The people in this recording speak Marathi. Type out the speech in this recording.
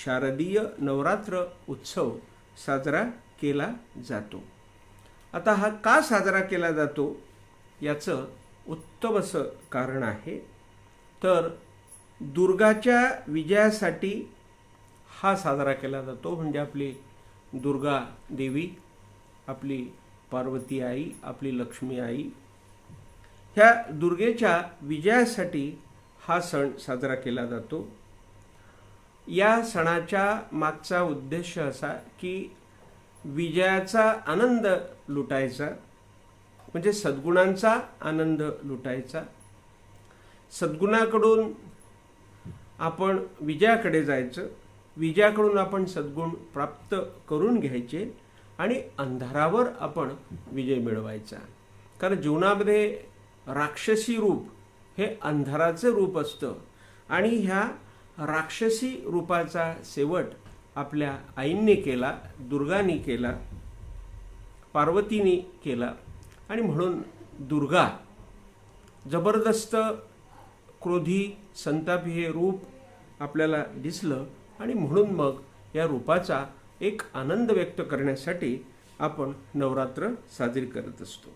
शारदीय नवरात्र उत्सव साजरा केला जातो। आता हा का साजरा केला जातो याचं उत्तम असं कारण आहे। तर दुर्गाच्या विजयासाठी हा साजरा केला जातो। म्हणजे आपली दुर्गा देवी, आपली पार्वती आई, आपली लक्ष्मी आई, ह्या दुर्गेच्या विजयासाठी हा सण साजरा केला जातो। या सणाच्या मागचा उद्देश असा की विजयाचा आनंद लुटायचा, म्हणजे सद्गुणांचा आनंद लुटायचा। सद्गुणाकडून आपण विजयाकडे जायचं, विजयाकडून आपण सद्गुण प्राप्त करून घ्यायचे आणि अंधारावर आपण विजय मिळवायचा। कारण जीवनामध्ये राक्षसी रूप हे अंधाराचे रूप असतं आणि ह्या राक्षसी रूपाचा शेवट आपल्या आईंनी केला, दुर्गानी केला, पार्वतीनी केला। आणि म्हणून दुर्गा जबरदस्त क्रोधी संतापी हे रूप आपल्याला दिसलं आणि म्हणून मग या रूपाचा एक आनंद व्यक्त करण्यासाठी आपण नवरात्र साजरी करत असतो।